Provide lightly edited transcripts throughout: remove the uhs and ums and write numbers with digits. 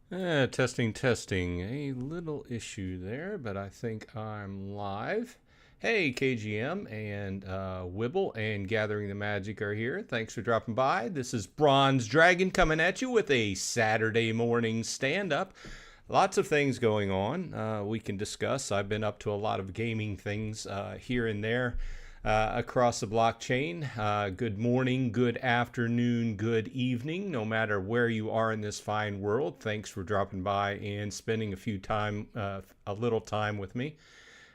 Testing, testing. A little issue there, but I think I'm live. Hey, KGM and Wibble and Gathering the Magic are here. Thanks for dropping by. This is Bronze Dragon coming at you with a Saturday morning stand-up. Lots of things going on we can discuss. I've been up to a lot of gaming things here and there across the blockchain. Good morning, good afternoon, good evening, no matter where you are in this fine world. Thanks for dropping by and spending a little time with me.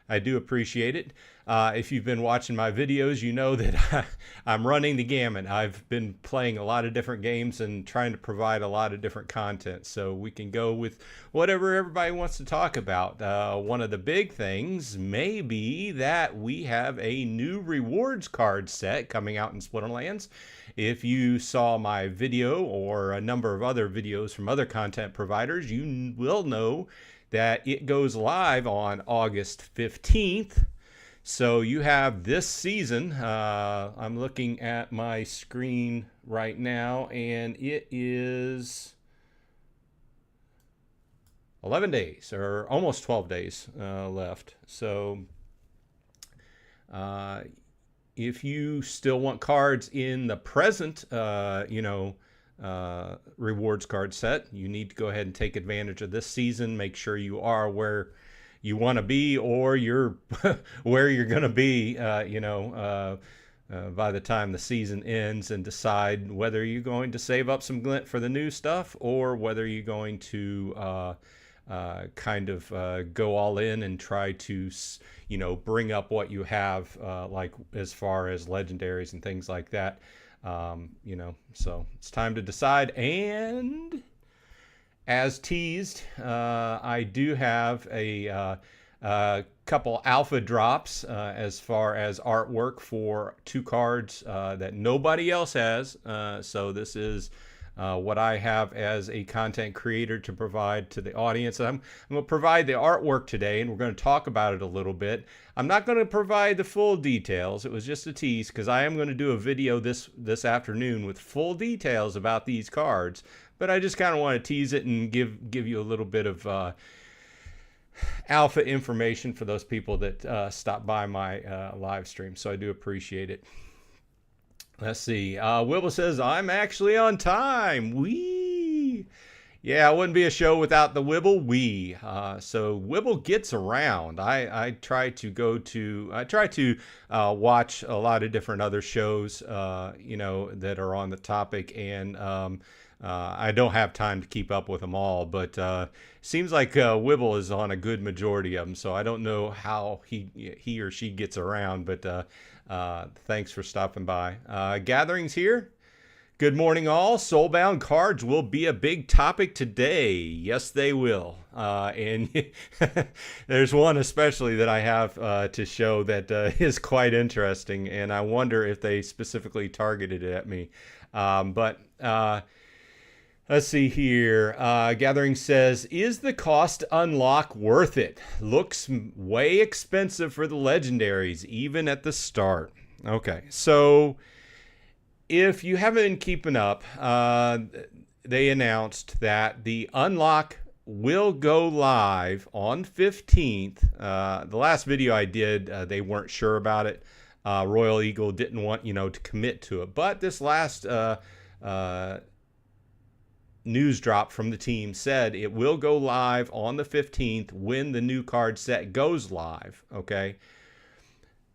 I do appreciate it. If you've been watching my videos, you know that I'm running the gamut. I've been playing a lot of different games and trying to provide a lot of different content. So we can go with whatever everybody wants to talk about. One of the big things may be that we have a new rewards card set coming out in Splinterlands. If you saw my video or a number of other videos from other content providers, you will know that it goes live on August 15th. So you have this season. I'm looking at my screen right now, and it is 11 days, or almost 12 days left. So if you still want cards in the present, rewards card set, you need to go ahead and take advantage of this season. Make sure you are where you want to be, or you're where you're going to be by the time the season ends, and decide whether you're going to save up some glint for the new stuff, or whether you're going to go all in and try to bring up what you have, like as far as legendaries and things like that. So it's time to decide. And as teased, I do have a couple alpha drops as far as artwork for two cards that nobody else has. So this is what I have as a content creator to provide to the audience. I'm going to provide the artwork today, and we're going to talk about it a little bit. I'm not going to provide the full details. It was just a tease, because I am going to do a video this afternoon with full details about these cards. But I just kind of want to tease it and give you a little bit of alpha information for those people that stop by my live stream. So I do appreciate it. Let's see. Wibble says, I'm actually on time. Wee. Yeah, it wouldn't be a show without the Wibble. Wee. So Wibble gets around. I try to watch a lot of different other shows, that are on the topic, and I don't have time to keep up with them all, but seems like Wibble is on a good majority of them. So I don't know how he or she gets around, but thanks for stopping by. Gatherings here. Good morning, all. Soulbound cards will be a big topic today. Yes, they will. And there's one especially that I have to show that is quite interesting, and I wonder if they specifically targeted it at me. Let's see here. Gathering says, is the cost unlock worth it? Looks way expensive for the legendaries, even at the start. Okay, so if you haven't been keeping up, they announced that the unlock will go live on 15th. The last video I did, they weren't sure about it. Royal Eagle didn't want, to commit to it. But this last news drop from the team said it will go live on the 15th when the new card set goes live. Okay,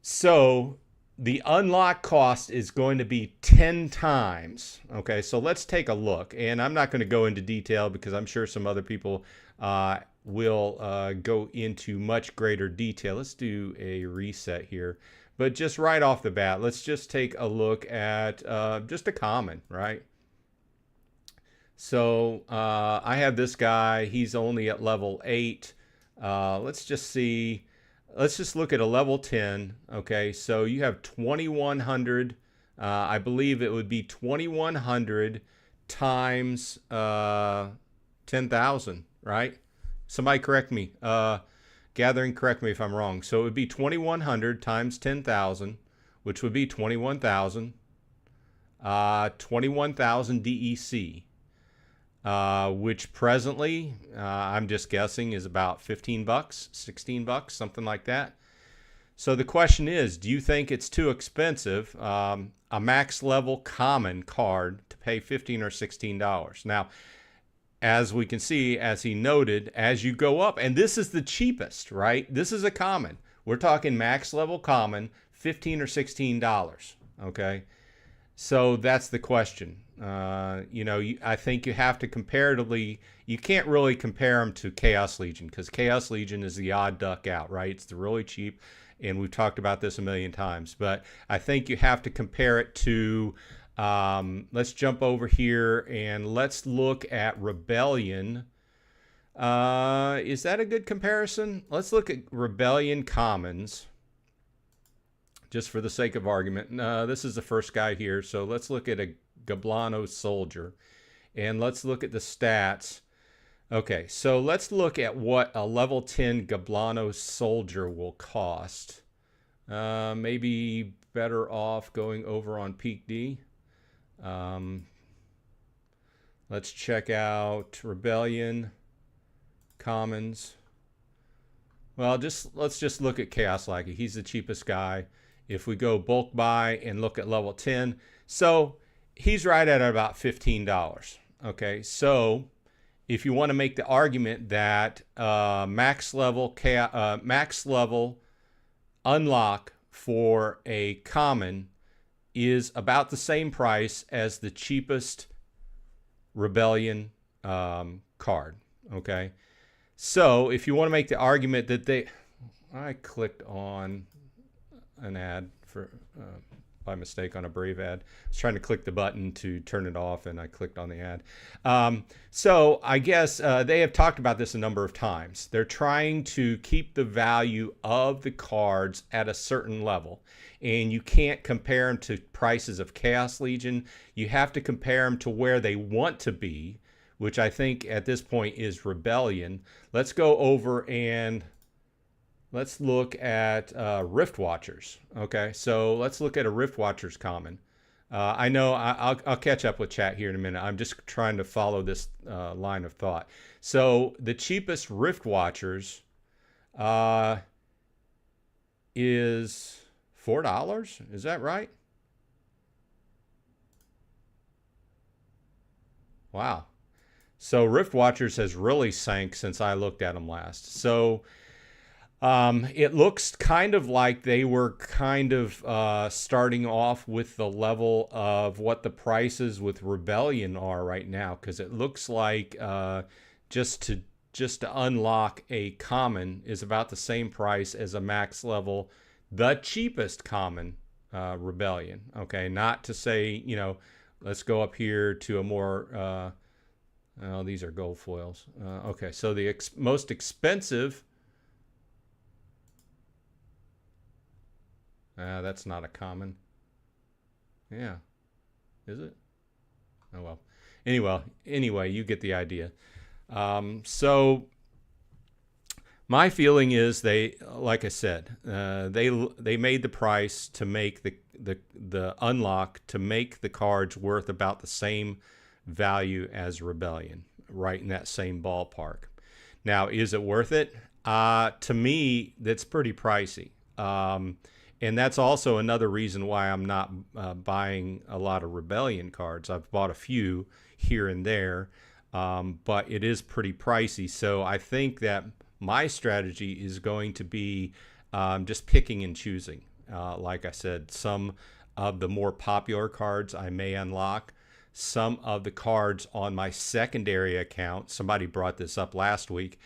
so the unlock cost is going to be 10 times. Okay, so let's take a look, and I'm not going to go into detail because I'm sure some other people will go into much greater detail. Let's do a reset here, but just right off the bat, let's just take a look at just a common, right? So I have this guy. He's only at level 8. Let's just see. Let's just look at a level 10. Okay, so you have 2,100. I believe it would be 2,100 times 10,000, right? Somebody correct me. Gathering, correct me if I'm wrong. So it would be 2,100 times 10,000, which would be 21,000. 21,000 DEC. which presently, I'm just guessing, is about 15 bucks, 16 bucks, something like that. So the question is, do you think it's too expensive, a max level common card, to pay $15 or $16? Now, as we can see, as he noted, as you go up, and this is the cheapest, right? This is a common. We're talking max level common, $15 or $16, okay? So that's the question. I think you have to comparatively, you can't really compare them to Chaos Legion, because Chaos Legion is the odd duck out, right? It's the really cheap, and we've talked about this a million times. But I think you have to compare it to, let's jump over here and let's look at Rebellion. Is that a good comparison? Let's look at Rebellion Commons, just for the sake of argument. This is the first guy here, so let's look at a Gablano Soldier, and let's look at the stats. Okay, so let's look at what a level 10 Gablano Soldier will cost. Maybe better off going over on Peak D. Let's check out Rebellion Commons. Well, let's just look at Chaos Lackey. He's the cheapest guy. If we go bulk buy and look at level 10, so he's right at about $15. Okay, so if you want to make the argument that max level unlock for a common is about the same price as the cheapest Rebellion card. Okay, so if you want to make the argument that I clicked on an ad for by mistake on a Brave ad. I was trying to click the button to turn it off, and I clicked on the ad. So I guess they have talked about this a number of times. They're trying to keep the value of the cards at a certain level, and you can't compare them to prices of Chaos Legion. You have to compare them to where they want to be, which I think at this point is Rebellion. Let's go over and let's look at Rift Watchers. Okay, so let's look at a Rift Watchers common. I know I'll catch up with chat here in a minute. I'm just trying to follow this line of thought. So the cheapest Rift Watchers is $4. Is that right? Wow. So Rift Watchers has really sank since I looked at them last. So it looks kind of like they were kind of starting off with the level of what the prices with Rebellion are right now, because it looks like just to unlock a common is about the same price as a max level, the cheapest common Rebellion. Okay, not to say, let's go up here to a more these are gold foils. Okay, so the most expensive. That's not a common. Yeah. Is it? Oh, well. Anyway, you get the idea. So my feeling is like I said, they made the price to make the unlock to make the cards worth about the same value as Rebellion, right in that same ballpark. Now, is it worth it? To me, that's pretty pricey. And that's also another reason why I'm not buying a lot of Rebellion cards. I've bought a few here and there, but it is pretty pricey. So I think that my strategy is going to be just picking and choosing. Like I said, some of the more popular cards I may unlock. Some of the cards on my secondary account, somebody brought this up last week,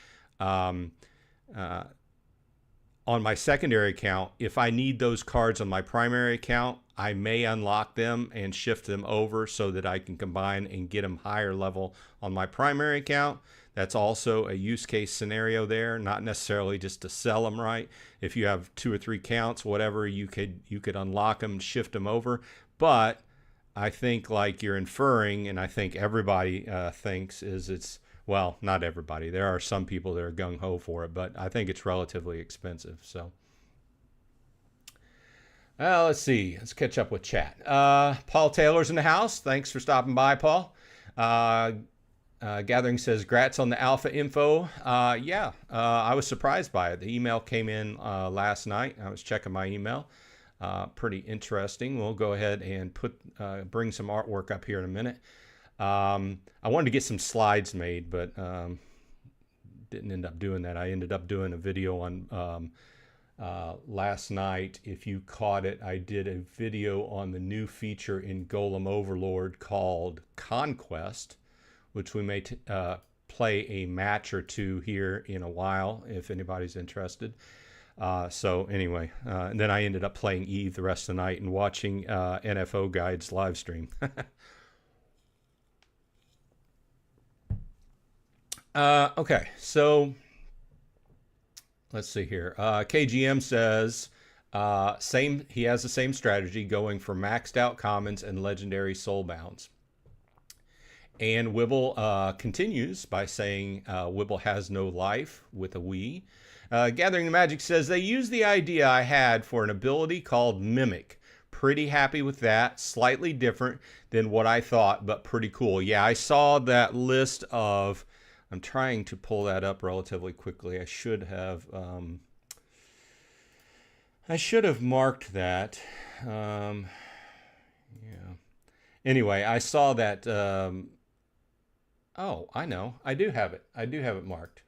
on my secondary account, if I need those cards on my primary account, I may unlock them and shift them over so that I can combine and get them higher level on my primary account. That's also a use case scenario there, not necessarily just to sell them, right? If you have 2 or 3 counts, whatever, you could unlock them, shift them over. But I think, like you're inferring, and I think everybody thinks, is it's, well, not everybody. There are some people that are gung-ho for it, but I think it's relatively expensive. So let's see. Let's catch up with chat. Paul Taylor's in the house. Thanks for stopping by, Paul. Gathering says, "Grats on the alpha info." Yeah, I was surprised by it. The email came in last night. I was checking my email. Pretty interesting. We'll go ahead and bring some artwork up here in a minute. I wanted to get some slides made, but didn't end up doing that. I ended up doing a video on last night. If you caught it, I did a video on the new feature in Golem Overlord called Conquest, which we may play a match or two here in a while if anybody's interested. So anyway, and then I ended up playing Eve the rest of the night and watching NFO Guide's live stream. Okay, so let's see here. KGM says he has the same strategy, going for maxed out commons and legendary soulbounds. And Wibble continues by saying Wibble has no life with a we. Gathering the Magic says they use the idea I had for an ability called Mimic. Pretty happy with that. Slightly different than what I thought, but pretty cool. Yeah, I saw that list of... I'm trying to pull that up relatively quickly. I should have marked that. Yeah. Anyway, I saw that... oh, I know. I do have it. I do have it marked.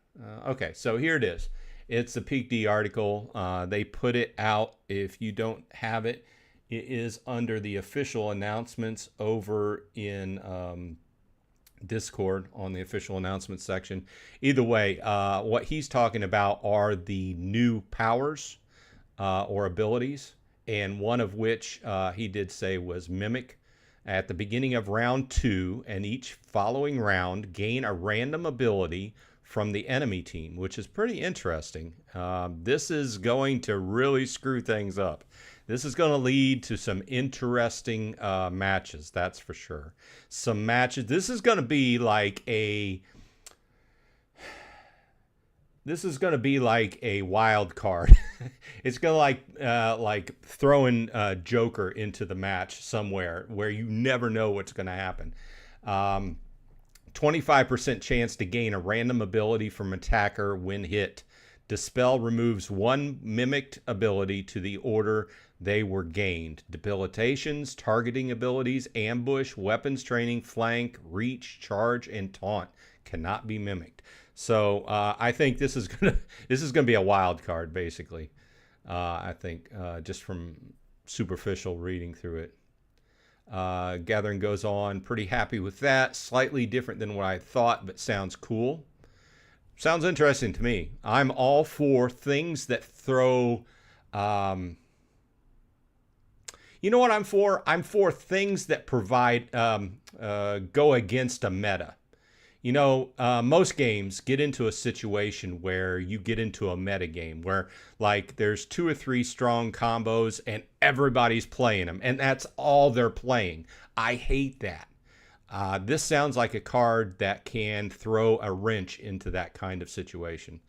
Okay, so here it is. It's the Peak D article. They put it out. If you don't have it, it is under the official announcements over in Discord on the official announcements section. Either way, what he's talking about are the new powers or abilities, and one of which he did say was Mimic. At the beginning of round 2 and each following round, gain a random ability from the enemy team, which is pretty interesting. This is going to really screw things up. This is going to lead to some interesting matches, that's for sure. Some matches. This is going to be like a wild card. It's going to like throwing Joker into the match somewhere where you never know what's going to happen. 25% chance to gain a random ability from attacker when hit. Dispel removes one mimicked ability to the order they were gained. Debilitations, targeting abilities, ambush, weapons training, flank, reach, charge, and taunt cannot be mimicked. So I think this is gonna be a wild card, basically. I think just from superficial reading through it. Gathering goes on, pretty happy with that. Slightly different than what I thought, but sounds cool. Sounds interesting to me. I'm all for things that throw... you know what I'm for? I'm for things that provide... go against a meta. You know, most games get into a situation where you get into a meta game where, like, there's 2 or 3 strong combos and everybody's playing them, and that's all they're playing. I hate that. This sounds like a card that can throw a wrench into that kind of situation.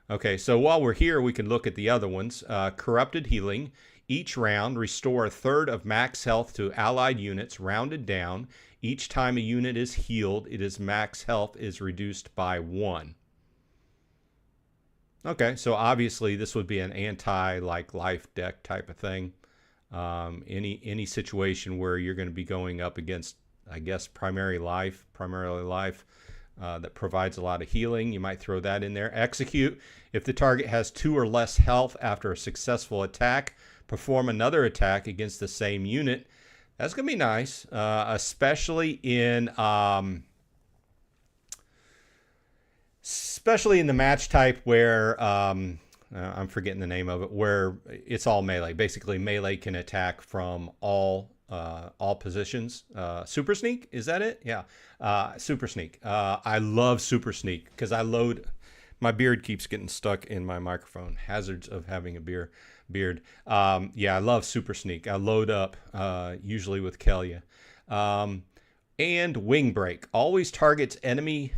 Okay, so while we're here, we can look at the other ones. Corrupted Healing. Each round, restore 1/3 of max health to allied units, rounded down. Each time a unit is healed, its max health is reduced by 1. Okay, so obviously this would be an anti-like life deck type of thing. Any situation where you're going to be going up against, I guess, primarily life that provides a lot of healing, you might throw that in there. Execute. If the target has 2 or less health after a successful attack, perform another attack against the same unit. That's going to be nice, especially in the match type where, I'm forgetting the name of it, where it's all melee. Basically, melee can attack from all positions. Super Sneak, is that it? Yeah, Super Sneak. I love Super Sneak because I load... My beard keeps getting stuck in my microphone. Hazards of having a beard. Yeah, I love Super Sneak. I load up usually with Kelia. And Wing Break. Always targets enemy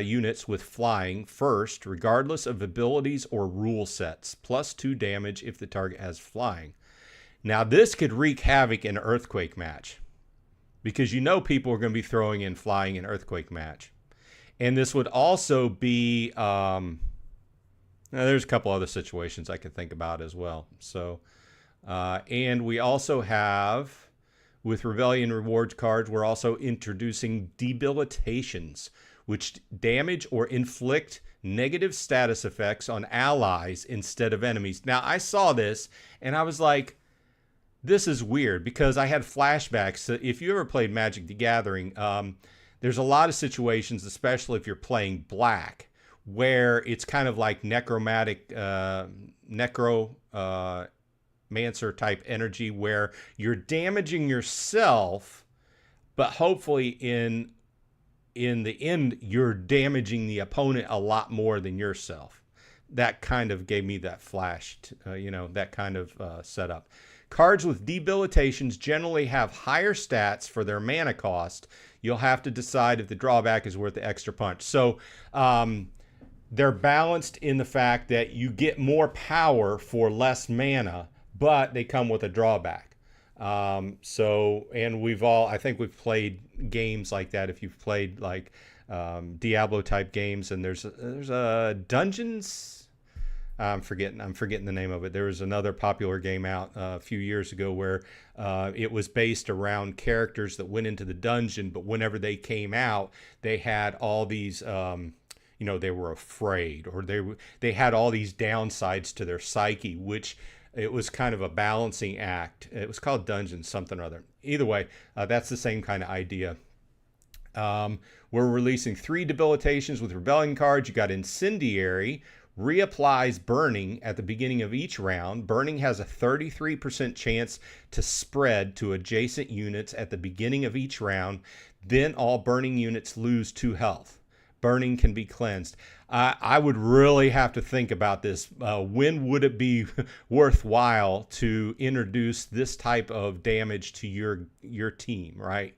units with flying first, regardless of abilities or rule sets. +2 damage if the target has flying. Now, this could wreak havoc in an Earthquake match, because you know people are going to be throwing in flying in Earthquake match. And this would also be, now there's a couple other situations I could think about as well. So, and we also have, with Rebellion Rewards cards, we're also introducing debilitations, which damage or inflict negative status effects on allies instead of enemies. Now, I saw this and I was like, this is weird, because I had flashbacks. If you ever played Magic the Gathering, there's a lot of situations, especially if you're playing black, where it's kind of like necromancer type energy, where you're damaging yourself, but hopefully in the end, you're damaging the opponent a lot more than yourself. That kind of gave me that flash, that kind of setup. Cards with debilitations generally have higher stats for their mana cost. You'll have to decide if the drawback is worth the extra punch. So they're balanced in the fact that you get more power for less mana, but they come with a drawback. And I think we've played games like that. If you've played like Diablo type games, and there's a Dungeons. I'm forgetting the name of it. There was another popular game out a few years ago where it was based around characters that went into the dungeon, but whenever they came out, they had all these, they were afraid, or they had all these downsides to their psyche, which it was kind of a balancing act. It was called Dungeons something or other. Either way, that's the same kind of idea. We're releasing 3 debilitations with Rebellion cards. You got Incendiary. Reapplies burning at the beginning of each round. Burning has a 33% chance to spread to adjacent units at the beginning of each round. Then all burning units lose 2 health. Burning can be cleansed. I would really have to think about this. When would it be worthwhile to introduce this type of damage to your team, right?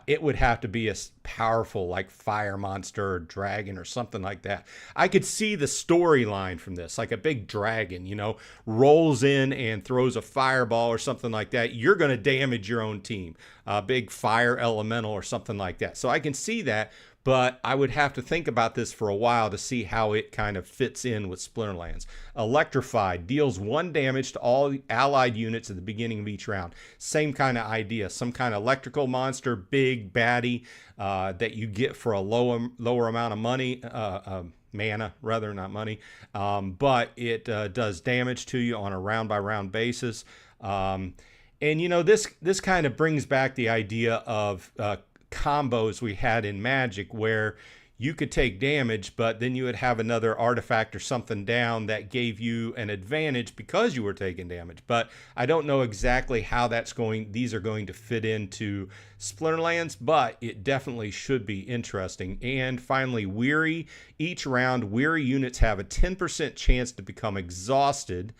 It would have to be a powerful, like, fire monster or dragon or something like that. I could see the storyline from this, like a big dragon, rolls in and throws a fireball or something like that. You're going to damage your own team. A big fire elemental or something like that. So I can see that, but I would have to think about this for a while to see how it kind of fits in with Splinterlands. Electrify deals 1 damage to all allied units at the beginning of each round. Same kind of idea. Some kind of electrical monster, big baddie that you get for a lower amount of money, mana rather, not money. But it does damage to you on a round by round basis. And this kind of brings back the idea of combos we had in Magic, where you could take damage, but then you would have another artifact or something down that gave you an advantage because you were taking damage. But I don't know exactly how these are going to fit into Splinterlands, but it definitely should be interesting. And finally, Weary. Each round, weary units have a 10% chance to become exhausted.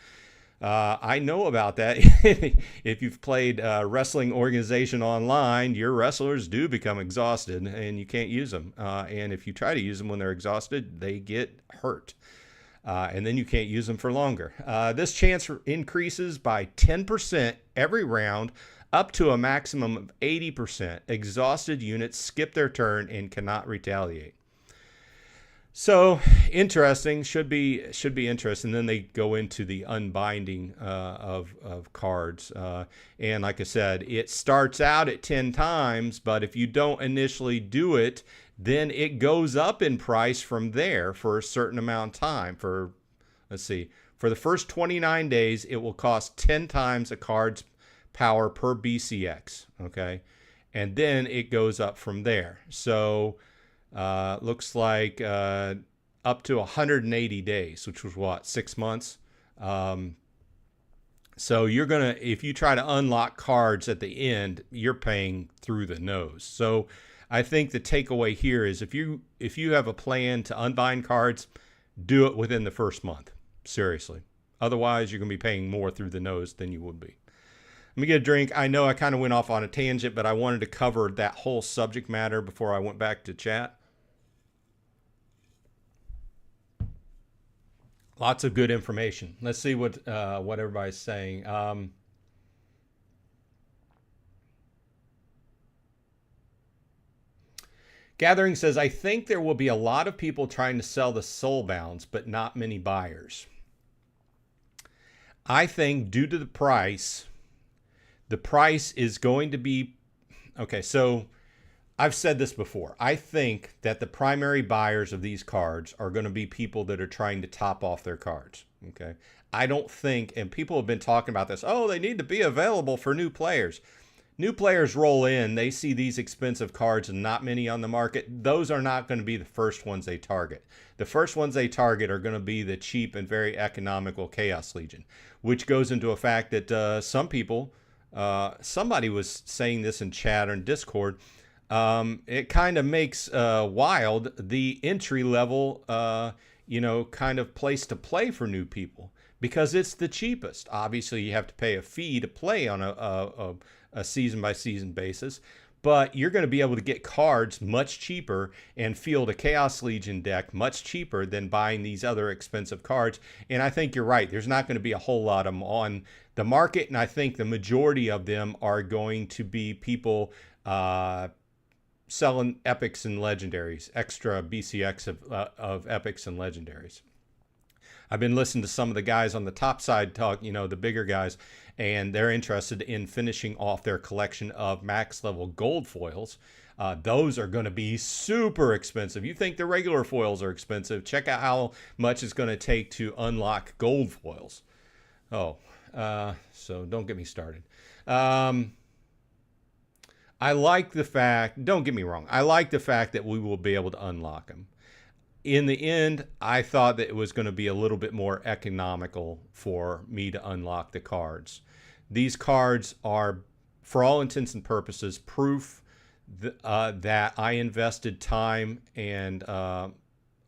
I know about that. If you've played Wrestling Organization Online, your wrestlers do become exhausted and you can't use them. And if you try to use them when they're exhausted, they get hurt. And then you can't use them for longer. This chance increases by 10% every round, up to a maximum of 80%. Exhausted units skip their turn and cannot retaliate. So interesting, should be interesting. Then they go into the unbinding of cards, and like I said, it starts out at 10 times, but if you don't initially do it, then it goes up in price from there for a certain amount of time. For the first 29 days, it will cost 10 times a card's power per BCX. Okay, and then it goes up from there. So. Looks like up to 180 days, which was what, 6 months. So if you try to unlock cards at the end, you're paying through the nose. So I think the takeaway here is if you have a plan to unbind cards, do it within the first month. Seriously. Otherwise, you're going to be paying more through the nose than you would be. Let me get a drink. I know I kind of went off on a tangent, but I wanted to cover that whole subject matter before I went back to chat. Lots of good information. Let's see what everybody's saying. Gathering says, I think there will be a lot of people trying to sell the soulbounds, but not many buyers. I think due to the price is going to be, okay, so I've said this before. I think that the primary buyers of these cards are going to be people that are trying to top off their cards. Okay. I don't think, and people have been talking about this, oh, they need to be available for new players. New players roll in, they see these expensive cards and not many on the market. Those are not going to be the first ones they target. The first ones they target are going to be the cheap and very economical Chaos Legion, which goes into a fact that some people, somebody was saying this in chat or in Discord, it kind of makes wild the entry level, kind of place to play for new people because it's the cheapest. Obviously, you have to pay a fee to play on a season by season basis, but you're going to be able to get cards much cheaper and field a Chaos Legion deck much cheaper than buying these other expensive cards. And I think you're right. There's not going to be a whole lot of them on the market, and I think the majority of them are going to be people selling epics and legendaries, extra BCX of epics and legendaries. I've been listening to some of the guys on the top side talk, the bigger guys, and they're interested in finishing off their collection of max level gold foils. Those are going to be super expensive. You think the regular foils are expensive? Check out how much it's going to take to unlock gold foils. So don't get me started. I like the fact, don't get me wrong, I like the fact that we will be able to unlock them. In the end, I thought that it was going to be a little bit more economical for me to unlock the cards. These cards are, for all intents and purposes, proof that I invested time and,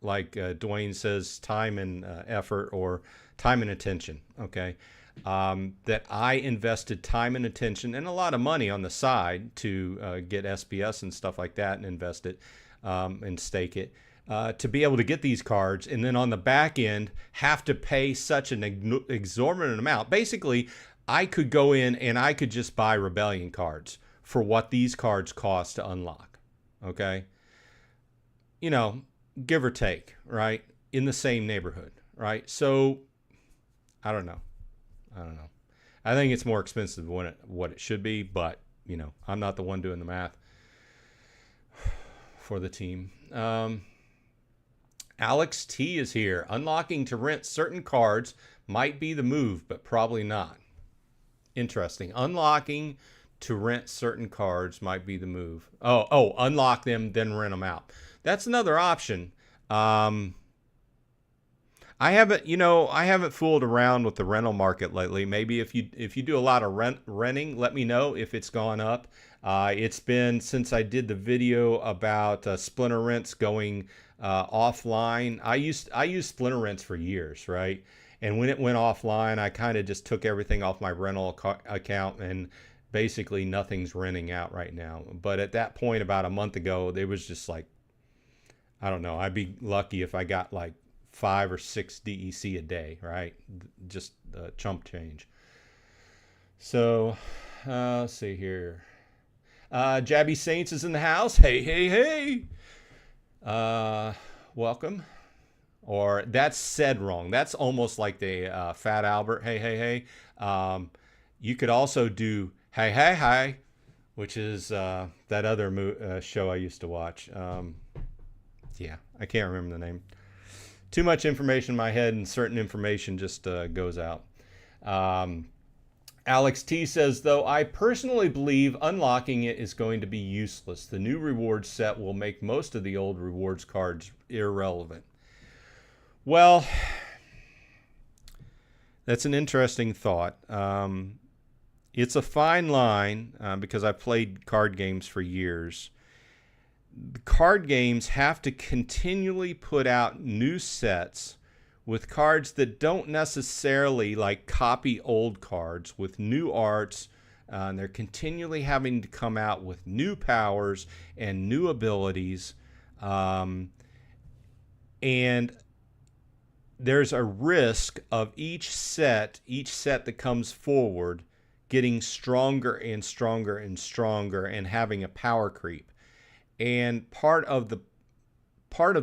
like Dwayne says, time and effort, or time and attention, okay? That I invested time and attention and a lot of money on the side to get SBS and stuff like that and invest it and stake it. To be able to get these cards, and then on the back end have to pay such an exorbitant amount. Basically, I could go in and I could just buy Rebellion cards for what these cards cost to unlock. Okay? Give or take, right? In the same neighborhood, right? So, I don't know. I think it's more expensive than what it should be, but, I'm not the one doing the math for the team. Alex T is here. Unlocking to rent certain cards might be the move, but probably not. Interesting. Unlocking to rent certain cards might be the move. Oh, unlock them, then rent them out. That's another option. I haven't fooled around with the rental market lately. Maybe if you do a lot of renting, let me know if it's gone up. It's been since I did the video about Splinter rents going offline. I used Splinter rents for years, right? And when it went offline, I kind of just took everything off my rental account, and basically nothing's renting out right now. But at that point, about a month ago, there was just like, I don't know, I'd be lucky if I got like 5 or 6 DEC a day, right? Just chump change. So let's see here. Jabby Saints is in the house. Hey. Welcome. Or that's said wrong. That's almost like the Fat Albert. Hey. You could also do hi, which is that other show I used to watch. Yeah, I can't remember the name. Too much information in my head, and certain information just goes out. Alex T says, though, I personally believe unlocking it is going to be useless. The new rewards set will make most of the old rewards cards irrelevant. Well, that's an interesting thought. It's a fine line because I've played card games for years. The card games have to continually put out new sets with cards that don't necessarily like copy old cards with new arts. They're continually having to come out with new powers and new abilities. And there's a risk of each set that comes forward getting stronger and stronger and stronger and having a power creep. And part of the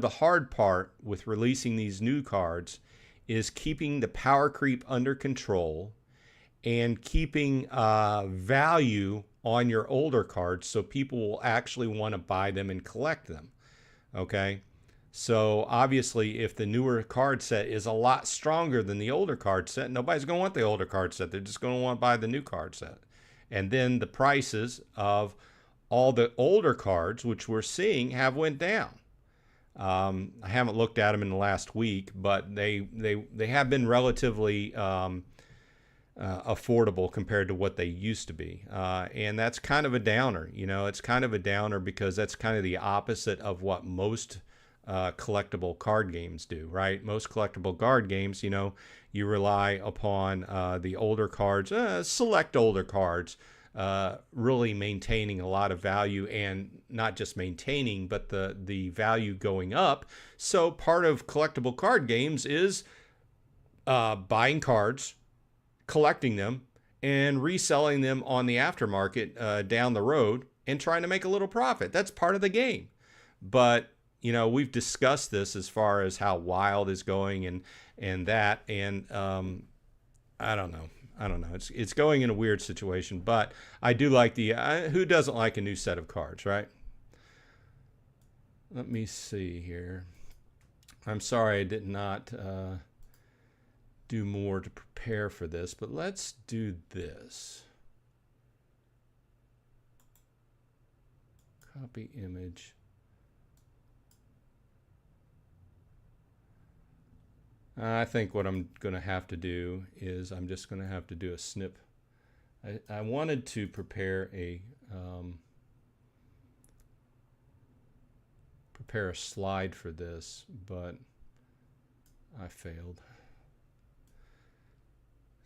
hard part with releasing these new cards is keeping the power creep under control and keeping value on your older cards so people will actually want to buy them and collect them. Okay, so obviously if the newer card set is a lot stronger than the older card set, nobody's going to want the older card set. They're just going to want to buy the new card set. And then the prices of all the older cards, which we're seeing, have went down. I haven't looked at them in the last week, but they have been relatively affordable compared to what they used to be. And that's kind of a downer. You know, it's kind of a downer because that's kind of the opposite of what most collectible card games do, right? Most collectible card games, you know, you rely upon the older cards, select older cards, really maintaining a lot of value, and not just maintaining, but the value going up. So part of collectible card games is buying cards, collecting them, and reselling them on the aftermarket down the road and trying to make a little profit. That's part of the game. But, you know, we've discussed this as far as how Wild is going and that. And I don't know. It's going in a weird situation. But I do like the... who doesn't like a new set of cards, right? Let me see here. I'm sorry I did not... do more to prepare for this, but let's do this. Copy image. I think what I'm going to have to do is I'm just going to have to do a snip. I wanted to prepare a slide for this, but I failed.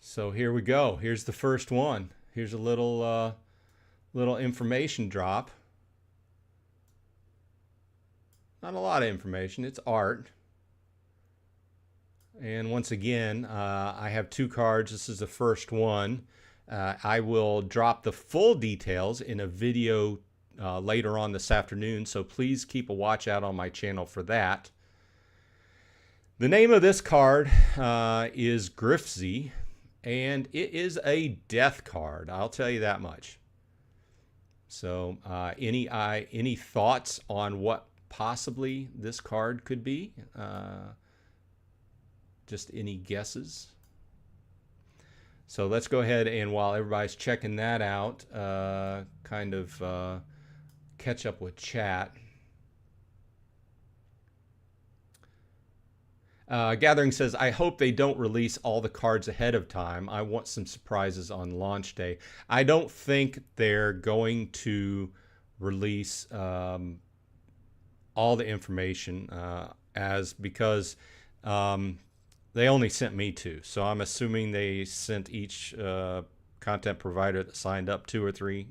So here we go. Here's the first one. Here's a little information drop. Not a lot of information. It's art. And once again, I have two cards. This is the first one. I will drop the full details in a video later on this afternoon, so please keep a watch out on my channel for that. The name of this card is Grifzy. And it is a death card. I'll tell you that much. So, any thoughts on what possibly this card could be? Just any guesses? So let's go ahead and while everybody's checking that out, kind of catch up with chat. Gathering says, I hope they don't release all the cards ahead of time. I want some surprises on launch day. I don't think they're going to release all the information because they only sent me two. So I'm assuming they sent each content provider that signed up 2 or 3.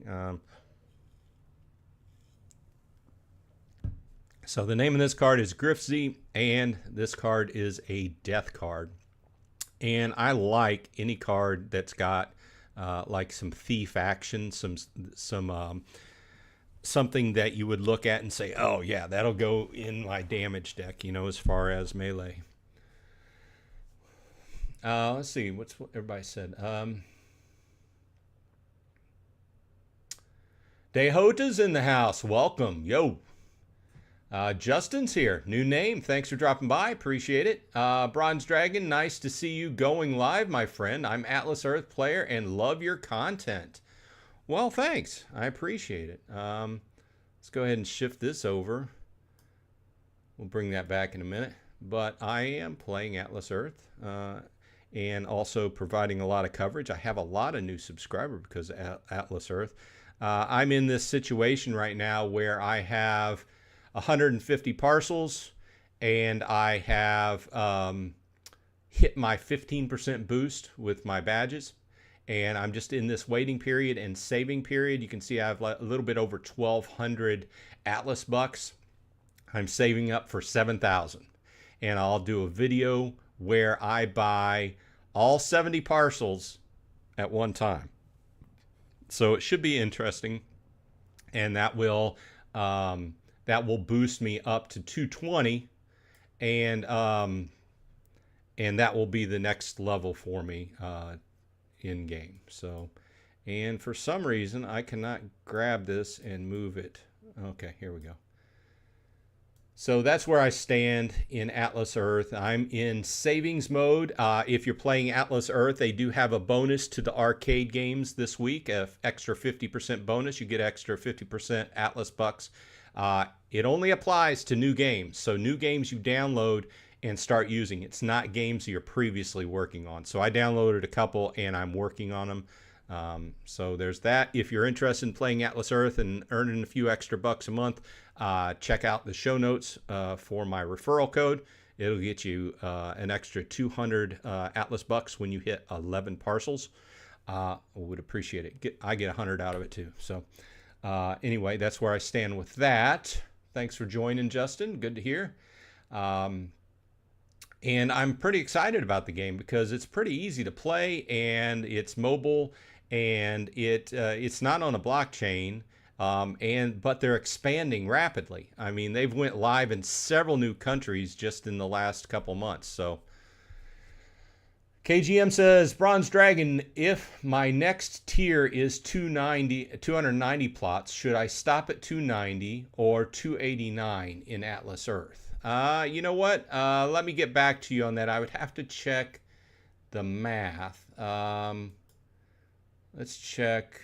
So the name of this card is Grifzy, and this card is a death card. And I like any card that's got like some thief action, something that you would look at and say, oh yeah, that'll go in my damage deck, you know, as far as melee. Let's see, what everybody said. Dehota's in the house. Welcome. Yo. Justin's here. New name. Thanks for dropping by. Appreciate it. Bronze Dragon, nice to see you going live, my friend. I'm Atlas Earth player and love your content. Well, thanks. I appreciate it. Let's go ahead and shift this over. We'll bring that back in a minute. But I am playing Atlas Earth and also providing a lot of coverage. I have a lot of new subscribers because of Atlas Earth. I'm in this situation right now where I have 150 parcels and I have hit my 15% boost with my badges, and I'm just in this waiting period and saving period. You can see I have a little bit over 1,200 Atlas bucks. I'm saving up for 7,000, and I'll do a video where I buy all 70 parcels at one time. So it should be interesting, and that will that will boost me up to 220, and that will be the next level for me in game. So, and for some reason I cannot grab this and move it. Okay, here we go. So that's where I stand in Atlas Earth. I'm in savings mode. If you're playing Atlas Earth, they do have a bonus to the arcade games this week, an extra 50% bonus. You get extra 50% Atlas bucks. It only applies to new games. So new games you download and start using. It's not games you're previously working on. So I downloaded a couple and I'm working on them. So there's that. If you're interested in playing Atlas Earth and earning a few extra bucks a month, check out the show notes for my referral code. It'll get you an extra 200 Atlas bucks when you hit 11 parcels. Would appreciate it. I get 100 out of it too. So anyway, that's where I stand with that. Thanks for joining, Justin. Good to hear. And I'm pretty excited about the game because it's pretty easy to play and it's mobile and it's not on a blockchain. But they're expanding rapidly. I mean, they've went live in several new countries just in the last couple months. So KGM says, Bronze Dragon, if my next tier is 290 plots, should I stop at 290 or 289 in Atlas Earth? You know what? Let me get back to you on that. I would have to check the math. Let's check.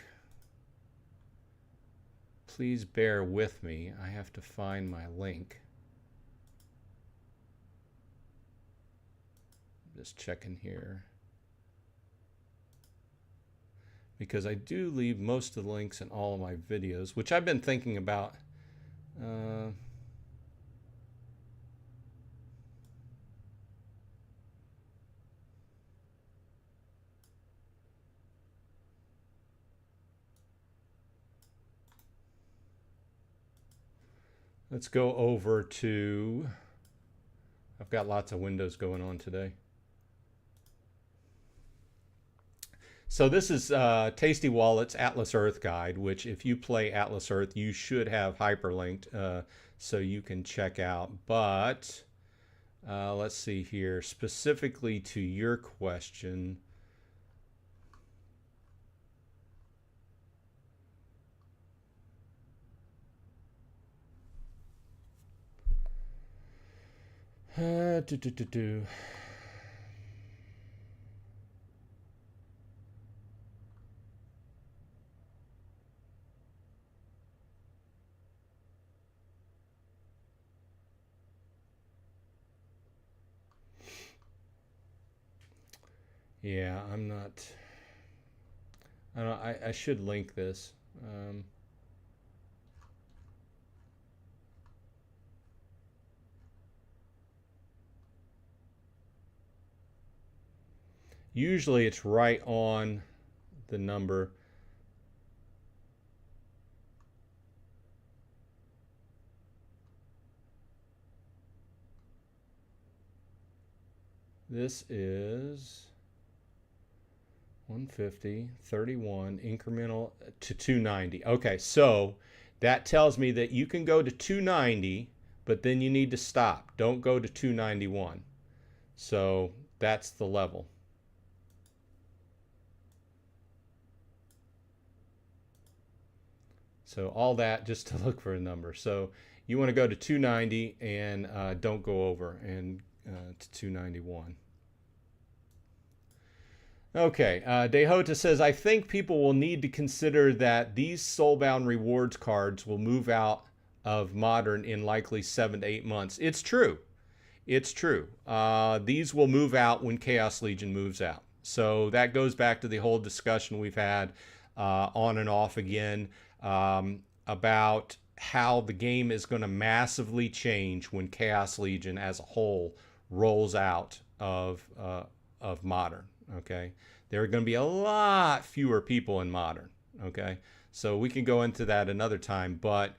Please bear with me. I have to find my link. Just checking here. Because I do leave most of the links in all of my videos, which I've been thinking about. Let's go over to, I've got lots of windows going on today. So this is Tasty Wallet's Atlas Earth Guide, which if you play Atlas Earth, you should have hyperlinked so you can check out. But let's see here, specifically to your question. Yeah, I'm not. I should link this. Usually it's right on the number. This is 150, 31, incremental to 290. Okay, so that tells me that you can go to 290, but then you need to stop. Don't go to 291. So that's the level. So all that just to look for a number. So you want to go to 290 and don't go over and to 291. Okay, Dehota says, I think people will need to consider that these Soulbound rewards cards will move out of Modern in likely 7 to 8 months. It's true. It's true. These will move out when Chaos Legion moves out. So that goes back to the whole discussion we've had on and off again about how the game is going to massively change when Chaos Legion as a whole rolls out of Modern. Okay, there are going to be a lot fewer people in Modern. Okay, so we can go into that another time, but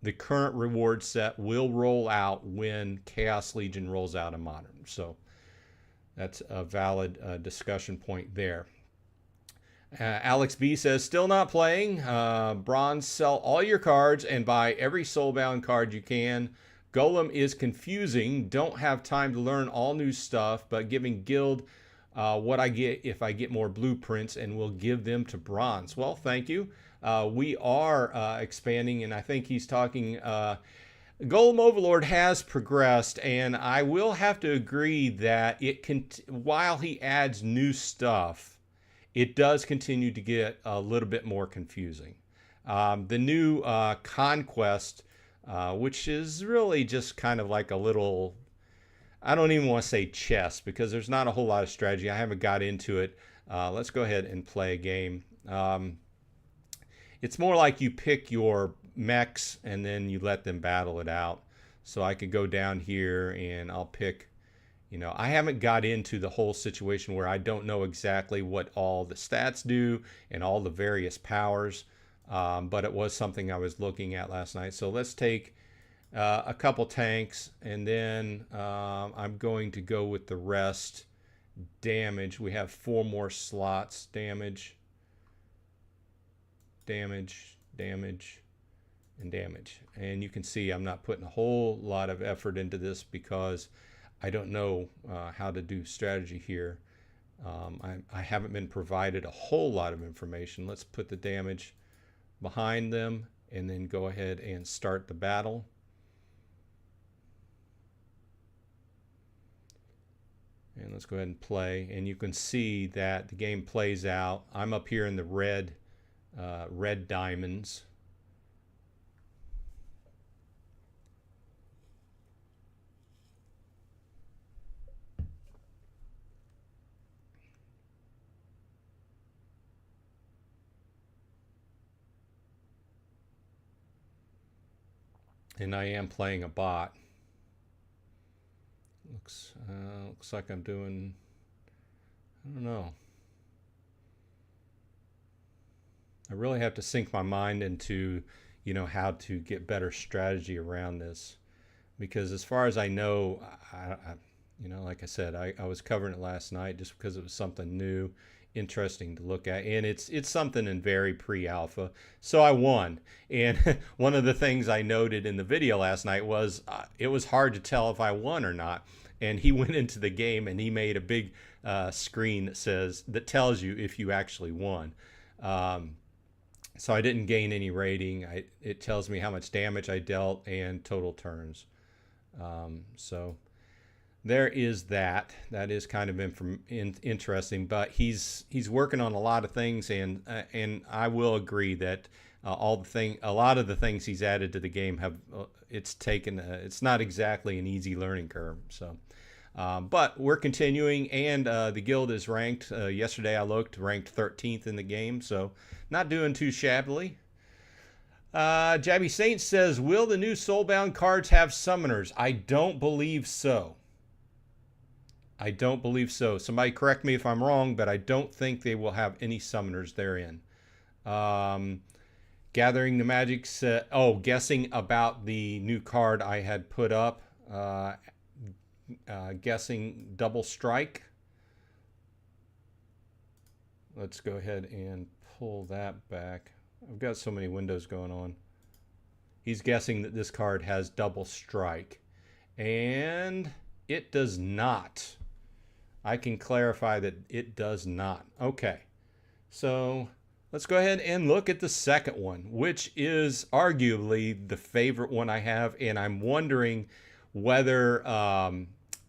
the current reward set will roll out when Chaos Legion rolls out of Modern. So that's a valid discussion point there. Alex B says, still not playing. Bronze, sell all your cards and buy every soulbound card you can. Golem is confusing. Don't have time to learn all new stuff, but giving guild what I get if I get more blueprints, and we'll give them to bronze. Well, thank you. We are expanding, and I think he's talking... Golem Overlord has progressed, and I will have to agree that it can, while he adds new stuff, it does continue to get a little bit more confusing. The new Conquest, which is really just kind of like a little, I don't even want to say chess, because there's not a whole lot of strategy. I haven't got into it. Let's go ahead and play a game. It's more like you pick your mechs and then you let them battle it out. So I could go down here and I'll pick, you know, I haven't got into the whole situation where I don't know exactly what all the stats do and all the various powers, but it was something I was looking at last night. So let's take a couple tanks, and then I'm going to go with the rest. Damage, we have 4 more slots. Damage, damage, damage, and damage. And you can see I'm not putting a whole lot of effort into this because I don't know how to do strategy here. I haven't been provided a whole lot of information. Let's put the damage behind them and then go ahead and start the battle. And let's go ahead and play, and you can see that the game plays out. I'm up here in the red diamonds. And I am playing a bot. Looks like I'm doing, I don't know. I really have to sink my mind into, you know, how to get better strategy around this, because as far as I know, you know, like I said, I was covering it last night just because it was something new, interesting to look at, and it's something in very pre-alpha. So I won, and one of the things I noted in the video last night was it was hard to tell if I won or not. And he went into the game and he made a big screen that tells you if you actually won. So I didn't gain any rating. It tells me how much damage I dealt and total turns. So there is that. That is kind of interesting. But he's working on a lot of things, and I will agree that a lot of the things he's added to the game have it's not exactly an easy learning curve. So. But we're continuing, and the guild is ranked. Yesterday I looked, ranked 13th in the game, so not doing too shabbily. Jabby Saint says, will the new Soulbound cards have summoners? I don't believe so. I don't believe so. Somebody correct me if I'm wrong, but I don't think they will have any summoners therein. Gathering the Magic set. Oh, guessing about the new card I had put up. Guessing double strike. Let's go ahead and pull that back. I've got so many windows going on. He's guessing that this card has double strike, and it does not. I can clarify that it does not. Okay, so let's go ahead and look at the second one, which is arguably the favorite one I have, and I'm wondering whether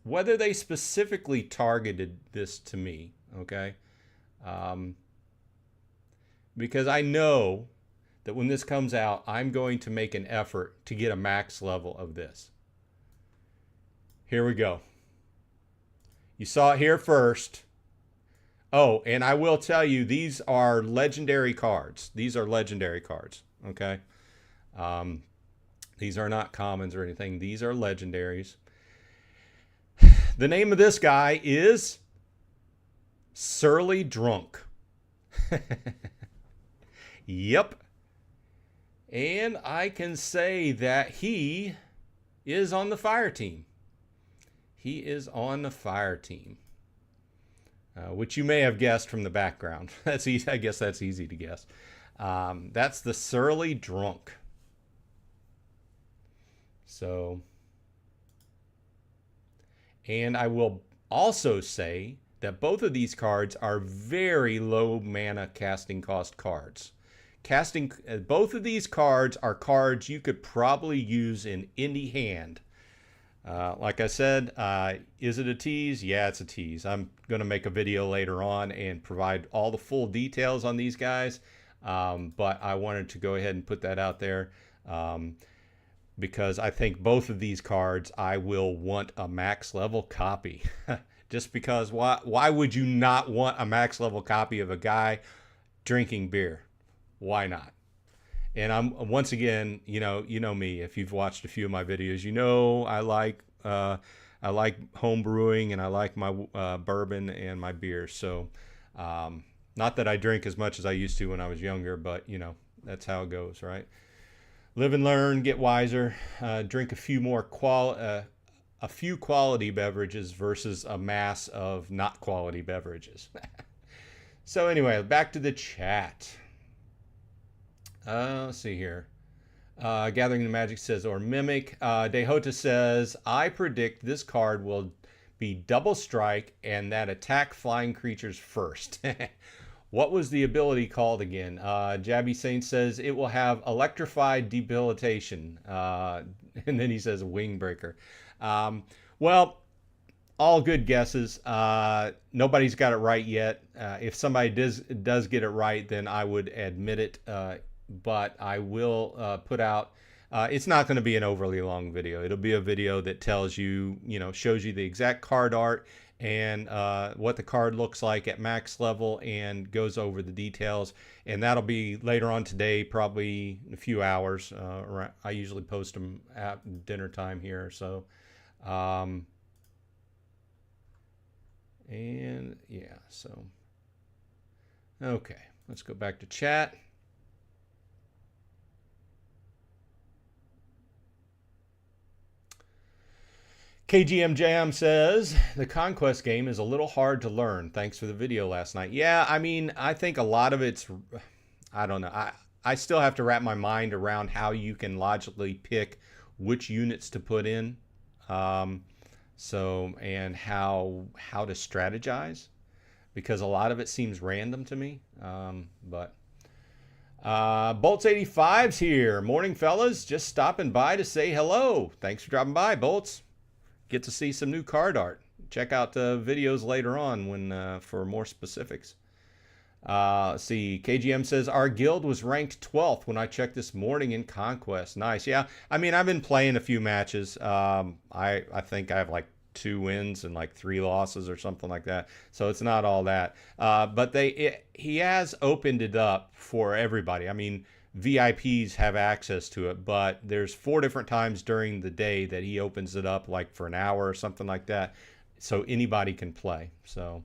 they specifically targeted this to me, okay? Because I know that when this comes out, I'm going to make an effort to get a max level of this. Here we go. You saw it here first. Oh, and I will tell you, these are legendary cards. These are legendary cards, okay? These are not commons or anything. These are legendaries. The name of this guy is Surly Drunk. Yep. And I can say that he is on the fire team. He is on the fire team. which you may have guessed from the background. That's easy. I guess that's easy to guess. That's the Surly Drunk. So, and I will also say that both of these cards are very low mana casting cost cards. Both of these cards are cards you could probably use in any hand. Like I said, is it a tease? Yeah, it's a tease. I'm going to make a video later on and provide all the full details on these guys. But I wanted to go ahead and put that out there because I think both of these cards I will want a max level copy. Just because why would you not want a max level copy of a guy drinking beer? Why not? And I'm once again, you know me. If you've watched a few of my videos, you know I like home brewing and I like my bourbon and my beer. So, not that I drink as much as I used to when I was younger, but that's how it goes, right? Live and learn, get wiser, drink a few quality beverages versus a mass of not quality beverages. So anyway, back to the chat. Let's see here. Gathering the Magic says, or Mimic. Dehota says, I predict this card will be double strike and that attack flying creatures first. What was the ability called again? Jabby Saint says it will have electrified debilitation. And then he says wing breaker. Well, all good guesses. Nobody's got it right yet. If somebody does get it right, then I would admit it. But I will put out, it's not going to be an overly long video. It'll be a video that tells you, shows you the exact card art and what the card looks like at max level and goes over the details. And that'll be later on today, probably in a few hours. I usually post them at dinner time here. So, and yeah, so, okay, let's go back to chat. KGM Jam says, the Conquest game is a little hard to learn. Thanks for the video last night. Yeah, I mean, I think a lot of it's, I don't know. I still have to wrap my mind around how you can logically pick which units to put in. And how to strategize. Because a lot of it seems random to me. Bolts 85's here. Morning, fellas. Just stopping by to say hello. Thanks for dropping by, Bolts. Get to see some new card art. Check out the videos later on when for more specifics. Let's see. KGM says, our guild was ranked 12th when I checked this morning in Conquest. Nice. Yeah, I mean, I've been playing a few matches. I think I have like 2 wins and like 3 losses or something like that. So it's not all that. But he has opened it up for everybody. I mean, VIPs have access to it, but there's 4 different times during the day that he opens it up, like for an hour or something like that, so anybody can play. So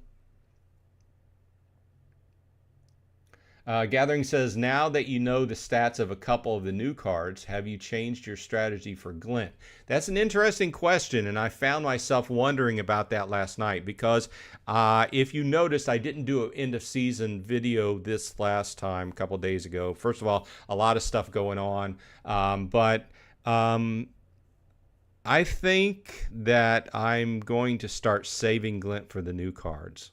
Gathering says, now that you know the stats of a couple of the new cards, have you changed your strategy for Glint? That's an interesting question, and I found myself wondering about that last night because if you noticed, I didn't do an end-of-season video this last time, a couple days ago. First of all, a lot of stuff going on, but I think that I'm going to start saving Glint for the new cards.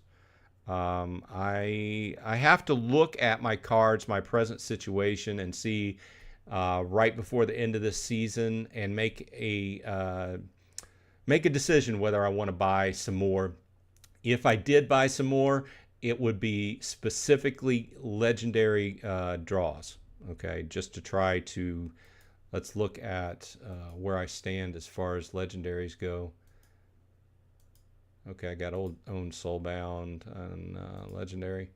I have to look at my cards, my present situation, and see right before the end of this season and make a decision whether I want to buy some more. If I did buy some more, it would be specifically legendary draws. Okay, just to try to, let's look at where I stand as far as legendaries go. Okay, I got own Soulbound and legendary.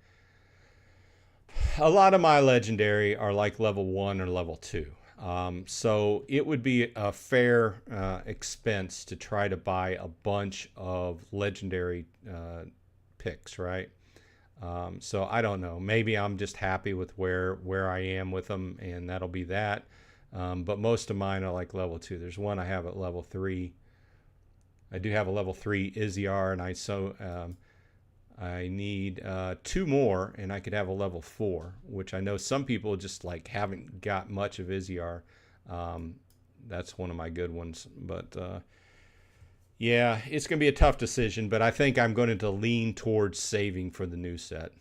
A lot of my legendary are like level 1 or level 2. So it would be a fair expense to try to buy a bunch of legendary picks, right? So I don't know. Maybe I'm just happy with where I am with them, and that'll be that. But most of mine are like level 2. There's one I have at level 3. I do have a level 3 Iziar, and I need 2 more, and I could have a level 4, which I know some people just like haven't got much of Iziar. That's one of my good ones, but yeah, it's going to be a tough decision, but I think I'm going to lean towards saving for the new set.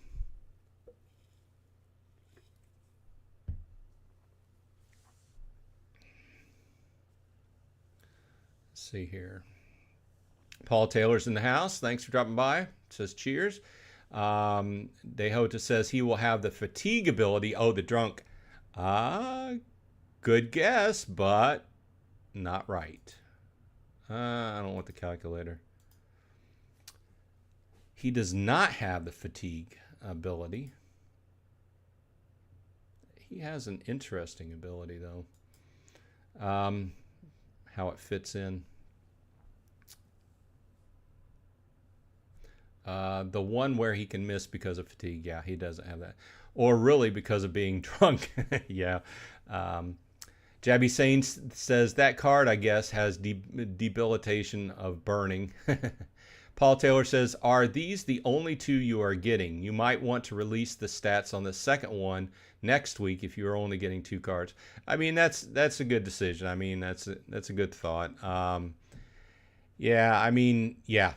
Let's see here. Paul Taylor's in the house. Thanks for dropping by. Says cheers. Dehota says he will have the fatigue ability. Oh, the drunk. Good guess, but not right. I don't want the calculator. He does not have the fatigue ability. He has an interesting ability, though. How it fits in. The one where he can miss because of fatigue, yeah, he doesn't have that. Or really because of being drunk. Yeah. Jabby Saints says that card, I guess, has debilitation of burning. Paul Taylor says, are these the only 2 you are getting? You might want to release the stats on the second one next week if you're only getting 2 cards. I mean, that's a good decision. I mean, that's a good thought. Yeah, I mean, yeah.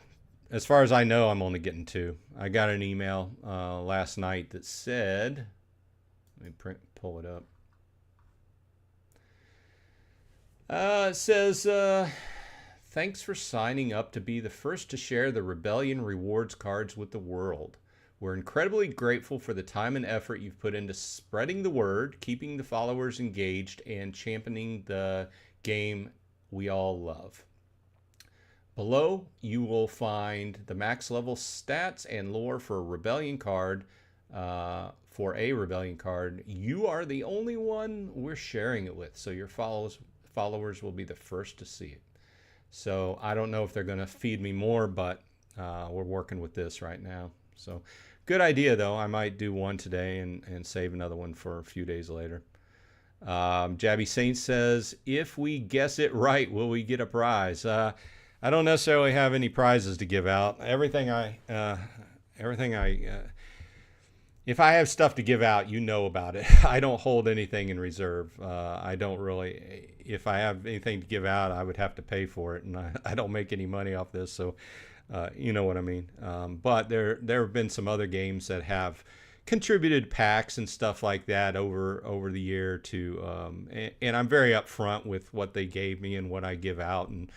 As far as I know, I'm only getting 2. I got an email last night that said, let me pull it up. It says, thanks for signing up to be the first to share the Rebellion rewards cards with the world. We're incredibly grateful for the time and effort you've put into spreading the word, keeping the followers engaged, and championing the game we all love. Below, you will find the max level stats and lore for a Rebellion card. For a Rebellion card, you are the only one we're sharing it with, so your followers will be the first to see it. So I don't know if they're going to feed me more, but we're working with this right now. So good idea, though. I might do one today and save another one for a few days later. Jabby Saint says, if we guess it right, will we get a prize? I don't necessarily have any prizes to give out. If I have stuff to give out, you know about it. I don't hold anything in reserve. I don't really. If I have anything to give out, I would have to pay for it, and I don't make any money off this, so you know what I mean. But there have been some other games that have contributed packs and stuff like that over the year to, and I'm very upfront with what they gave me and what I give out, and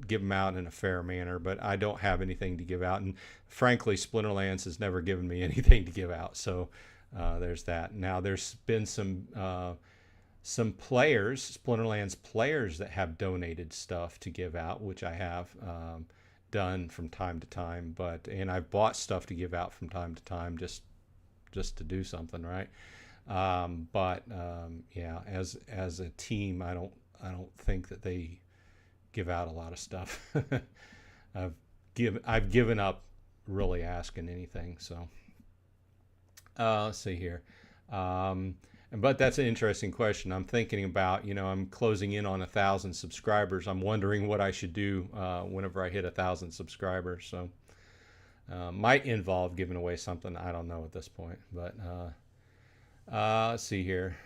give them out in a fair manner, but I don't have anything to give out. And frankly, Splinterlands has never given me anything to give out. So there's that. Now there's been some players, Splinterlands players, that have donated stuff to give out, which I have done from time to time. And I've bought stuff to give out from time to time just to do something, right? Yeah, as a team, I don't think that they give out a lot of stuff. I've given up really asking anything. So let's see here. But that's an interesting question. I'm thinking about, I'm closing in on 1,000 subscribers. I'm wondering what I should do whenever I hit 1,000 subscribers. So might involve giving away something. I don't know at this point. But let's see here.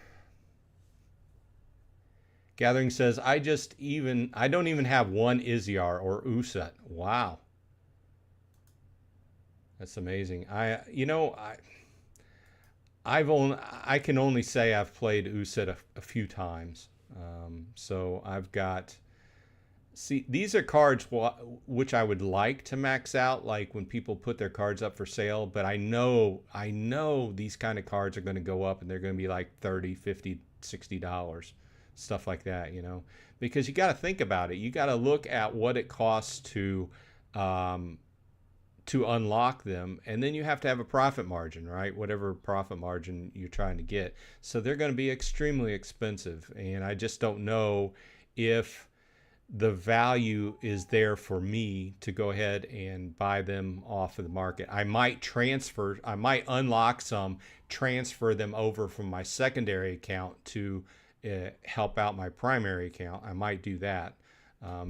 Gathering says, I don't even have one Iziar or Uset. Wow. That's amazing. I can only say I've played Uset a few times. So I've got, these are cards which I would like to max out, like when people put their cards up for sale, but I know these kind of cards are going to go up and they're going to be like $30, $50, $60. Stuff like that, because you got to think about it. You got to look at what it costs to unlock them, and then you have to have a profit margin, right? Whatever profit margin you're trying to get. So they're going to be extremely expensive, and I just don't know if the value is there for me to go ahead and buy them off of the market. I might unlock some, transfer them over from my secondary account to help out my primary account. I might do that.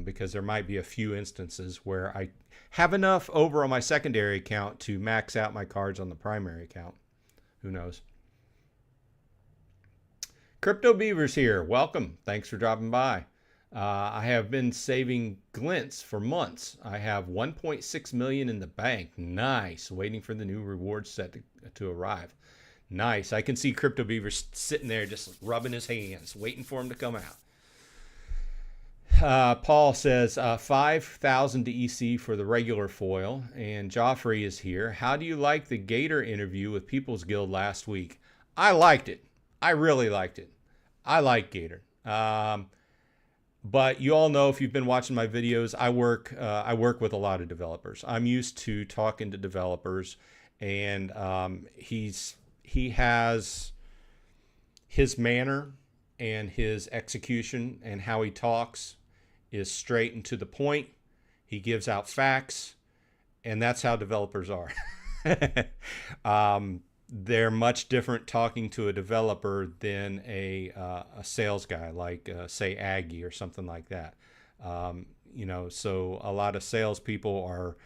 because there might be a few instances where I have enough over on my secondary account to max out my cards on the primary account. Who knows? Crypto Beaver's here. Welcome. Thanks for dropping by. I have been saving glints for months. I have 1.6 million in the bank. Nice. Waiting for the new reward set to arrive. Nice. I can see Crypto Beaver sitting there just rubbing his hands, waiting for him to come out. Paul says 5,000 DEC for the regular foil. And Joffrey is here. How do you like the Gator interview with People's Guild last week? I liked it. I really liked it. I like Gator. But you all know, if you've been watching my videos, I work with a lot of developers. I'm used to talking to developers, and he has his manner and his execution and how he talks is straight and to the point. He gives out facts, and that's how developers are. They're much different talking to a developer than a sales guy, like say Aggie or something like that. You know, so a lot of salespeople are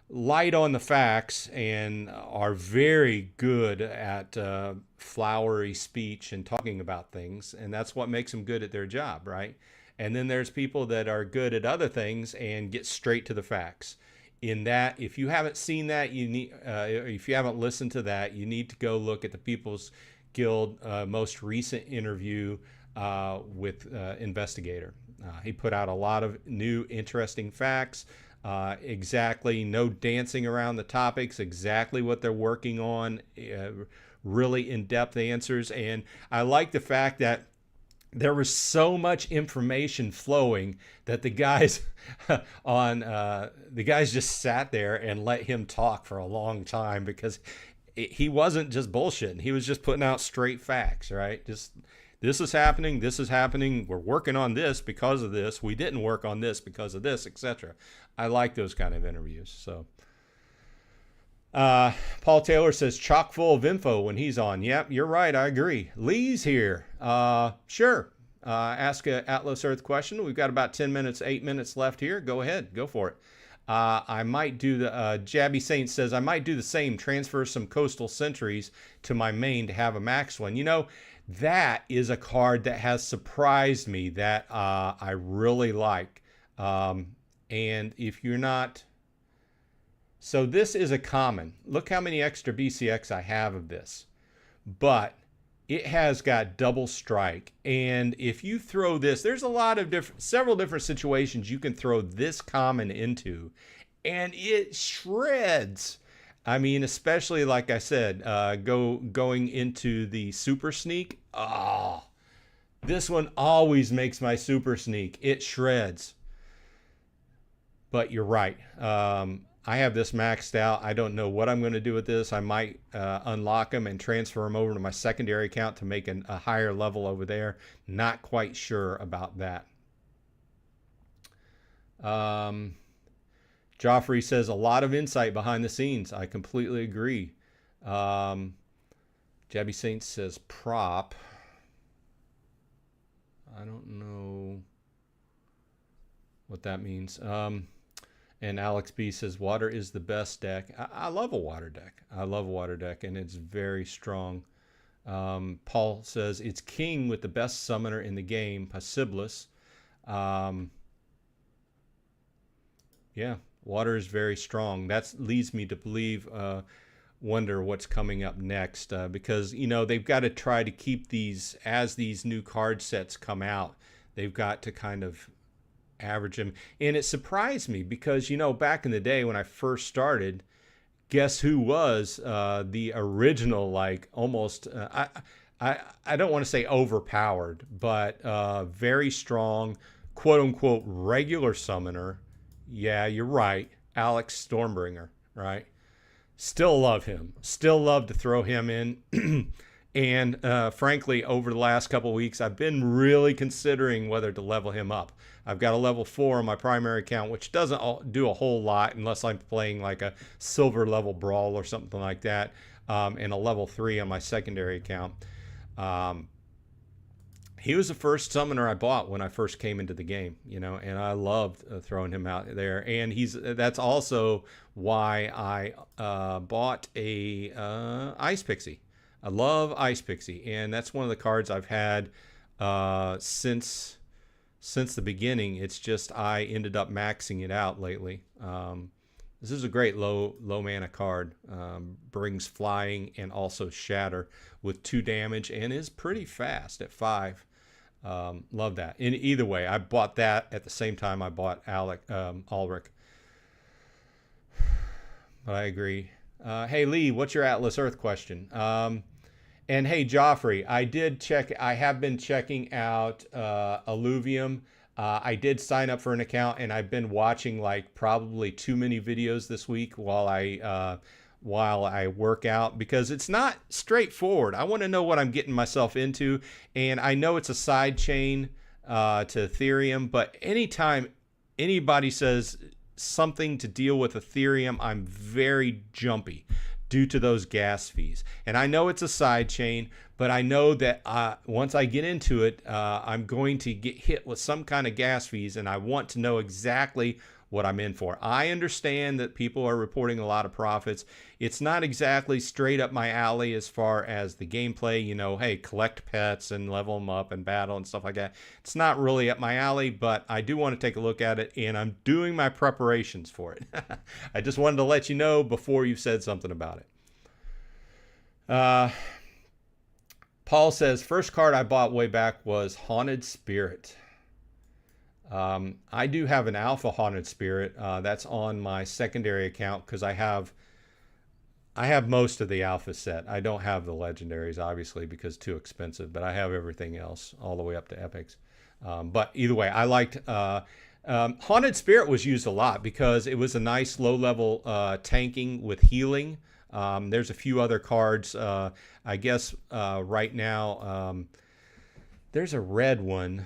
light on the facts and are very good at flowery speech and talking about things, and that's what makes them good at their job, right? And then there's people that are good at other things and get straight to the facts. In that, if you haven't seen that, you need, if you haven't listened to that, you need to go look at the People's Guild most recent interview with Investigator. He put out a lot of new, interesting facts. Exactly, no dancing around the topics. Exactly what they're working on. Really in-depth answers, and I like the fact that there was so much information flowing that the guys just sat there and let him talk for a long time, because he wasn't just bullshitting. He was just putting out straight facts, right? Just, this is happening. This is happening. We're working on this because of this. We didn't work on this because of this, etc. I like those kind of interviews. So Paul Taylor says chock full of info when he's on. Yep, you're right. I agree. Lee's here. Sure. Ask a Atlas Earth question. We've got about 10 minutes, 8 minutes left here. Go ahead. Go for it. I might do the, Jabby Saint says, I might do the same, transfer some Coastal Sentries to my main to have a max one. You know, that is a card that has surprised me that I really like. And if you're not, so this is a common. Look how many extra BCX I have of this. But it has got double strike. And if you throw this, there's a lot of several different situations you can throw this common into, and it shreds. I mean, especially like I said, going into the super sneak. Oh, this one always makes my super sneak. It shreds. But you're right. I have this maxed out. I don't know what I'm going to do with this. I might unlock them and transfer them over to my secondary account to make a higher level over there. Not quite sure about that. Joffrey says a lot of insight behind the scenes. I completely agree. Jabby Saint says prop. I don't know what that means. And Alex B says, water is the best deck. I love a water deck. I love a water deck, and it's very strong. Paul says, it's king with the best summoner in the game, Passiblis. Yeah, water is very strong. That leads me to believe, wonder what's coming up next. Because, you know, they've got to try to keep these, as these new card sets come out, they've got to kind of average him. And it surprised me because, you know, back in the day when I first started, guess who was the original, like almost I don't want to say overpowered, but very strong, quote unquote regular summoner. Yeah, you're right, Alex Stormbringer, right? Still love him, still love to throw him in. And frankly, over the last couple of weeks, I've been really considering whether to level him up. I've got a level 4 on my primary account, which doesn't do a whole lot unless I'm playing like a silver level brawl or something like that, and a level 3 on my secondary account. he was the first summoner I bought when I first came into the game, you know, and I loved throwing him out there. And that's also why I bought a Ice Pixie. I love Ice Pixie, and that's one of the cards I've had since the beginning. It's just I ended up maxing it out lately. This is a great low mana card. Brings flying and also shatter with 2 damage and is pretty fast at 5. Love that. In either way, I bought that at the same time I bought Ulrich. But I agree. Hey Lee, what's your Atlas Earth question? And hey Joffrey, I have been checking out Alluvium. I did sign up for an account, and I've been watching like probably too many videos this week while I work out, because it's not straightforward. I want to know what I'm getting myself into, and I know it's a side chain to Ethereum, but anytime anybody says something to deal with Ethereum, I'm very jumpy due to those gas fees. And I know it's a side chain, but I know that once I get into it, I'm going to get hit with some kind of gas fees, and I want to know exactly what I'm in for. I understand that people are reporting a lot of profits. It's not exactly straight up my alley as far as the gameplay, you know, hey, collect pets and level them up and battle and stuff like that. It's not really up my alley, but I do want to take a look at it, and I'm doing my preparations for it. I just wanted to let you know before you said something about it. Paul says, first card I bought way back was Haunted Spirit. I do have an alpha Haunted Spirit. That's on my secondary account because I have most of the alpha set. I don't have the legendaries, obviously, because too expensive, but I have everything else all the way up to epics. But either way, I liked Haunted Spirit was used a lot because it was a nice low-level tanking with healing. There's a few other cards. I guess right now there's a red one.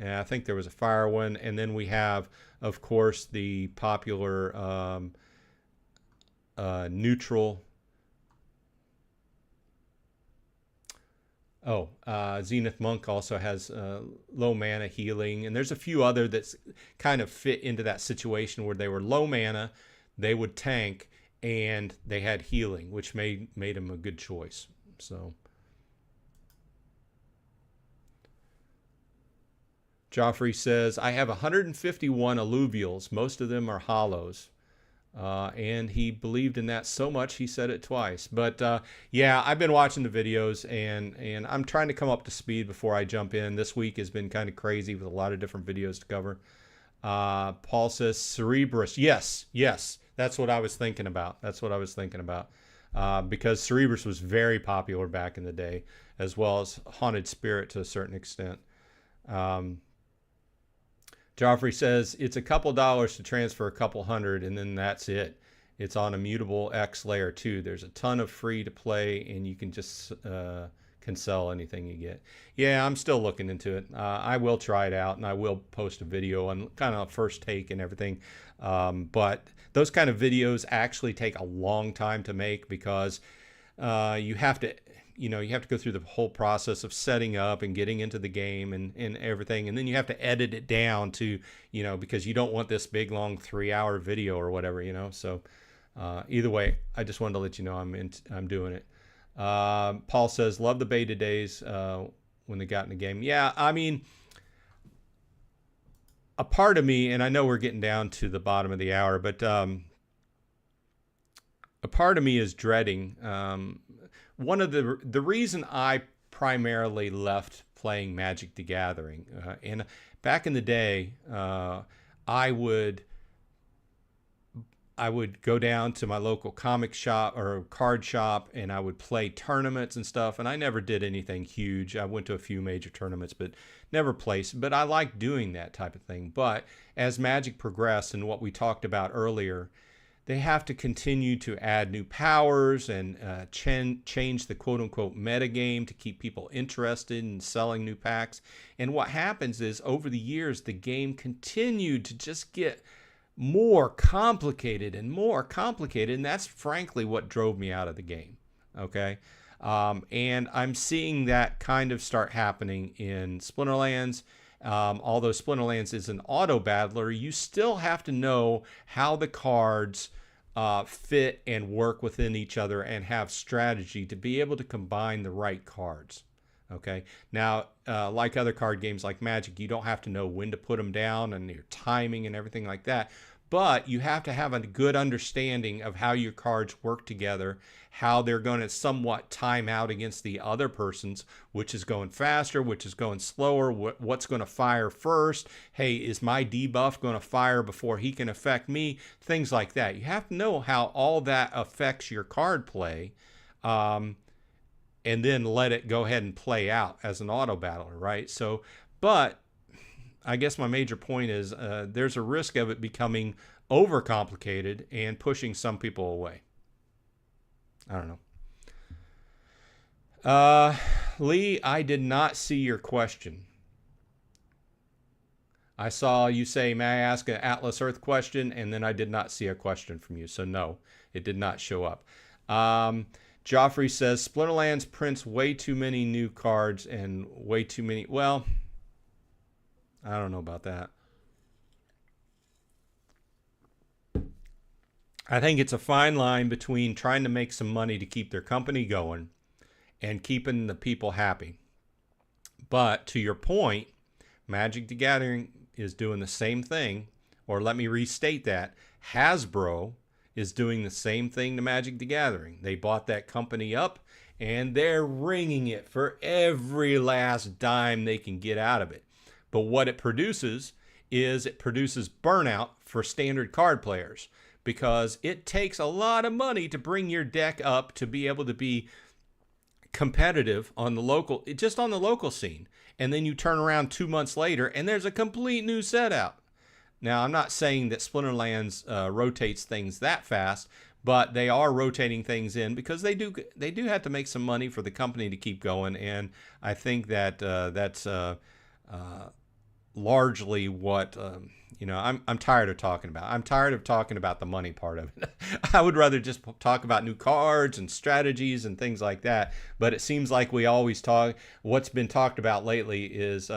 And I think there was a fire one. And then we have, of course, the popular neutral. Zenith Monk also has low mana healing. And there's a few other that's kind of fit into that situation where they were low mana, they would tank, and they had healing, which made them a good choice. So Joffrey says, I have 151 alluvials. Most of them are hollows. And he believed in that so much he said it twice. But yeah, I've been watching the videos, and I'm trying to come up to speed before I jump in. This week has been kind of crazy with a lot of different videos to cover. Paul says Cerebrus. Yes, that's what I was thinking about. Because Cerebrus was very popular back in the day, as well as Haunted Spirit to a certain extent. Joffrey says, it's a couple dollars to transfer a couple hundred, and then that's it. It's on Immutable X Layer 2. There's a ton of free to play, and you can just can sell anything you get. Yeah, I'm still looking into it. I will try it out, and I will post a video on kind of first take and everything. But those kind of videos actually take a long time to make because you have to go through the whole process of setting up and getting into the game and everything. And then you have to edit it down to, because you don't want this big, long 3-hour video or whatever, So either way, I just wanted to let you know I'm doing it. Paul says, love the beta days when they got in the game. Yeah, I mean, a part of me, and I know we're getting down to the bottom of the hour, but a part of me is dreading one of the reason I primarily left playing Magic the Gathering, and back in the day, I would go down to my local comic shop or card shop, and I would play tournaments and stuff. And I never did anything huge. I went to a few major tournaments, but never placed. But I liked doing that type of thing. But as Magic progressed, and what we talked about earlier, they have to continue to add new powers and change the quote-unquote metagame to keep people interested in selling new packs. And what happens is, over the years, the game continued to just get more complicated and more complicated. And that's frankly what drove me out of the game. Okay. And I'm seeing that kind of start happening in Splinterlands. Although Splinterlands is an auto battler, you still have to know how the cards fit and work within each other and have strategy to be able to combine the right cards. Okay. Now, like other card games like Magic, you don't have to know when to put them down and your timing and everything like that. But you have to have a good understanding of how your cards work together, how they're going to somewhat time out against the other person's, which is going faster, which is going slower, what's going to fire first. Hey, is my debuff going to fire before he can affect me? Things like that. You have to know how all that affects your card play. And then let it go ahead and play out as an auto battler, right? So, but I guess my major point is there's a risk of it becoming overcomplicated and pushing some people away. I don't know. Lee, I did not see your question. I saw you say, may I ask an Atlas Earth question? And then I did not see a question from you. So no, it did not show up. Joffrey says, Splinterlands prints way too many new cards and way too many. Well, I don't know about that. I think it's a fine line between trying to make some money to keep their company going and keeping the people happy. But to your point, Magic the Gathering is doing the same thing. Or let me restate that. Hasbro is doing the same thing to Magic the Gathering. They bought that company up and they're wringing it for every last dime they can get out of it. But what it produces is it produces burnout for standard card players because it takes a lot of money to bring your deck up to be able to be competitive on the local, just on the local scene. And then you turn around 2 months later and there's a complete new set out. Now, I'm not saying that Splinterlands rotates things that fast, but they are rotating things in because they do have to make some money for the company to keep going, and I think that that's largely what I'm tired of talking about. I'm tired of talking about the money part of it. I would rather just talk about new cards and strategies and things like that. But it seems like we always talk. What's been talked about lately is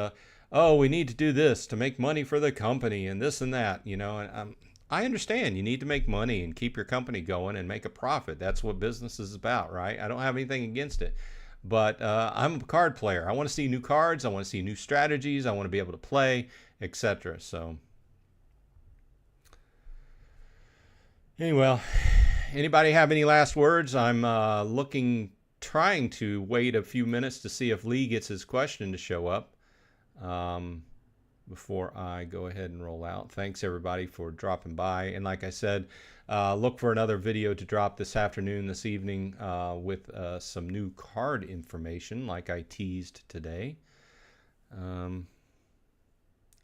oh, we need to do this to make money for the company and this and that, and I understand you need to make money and keep your company going and make a profit. That's what business is about, right? I don't have anything against it, but I'm a card player. I want to see new cards. I want to see new strategies. I want to be able to play, etc. So anyway, anybody have any last words? I'm trying to wait a few minutes to see if Lee gets his question to show up. Before I go ahead and roll out. Thanks everybody for dropping by, and like I said, look for another video to drop this afternoon, this evening, with some new card information like I teased today.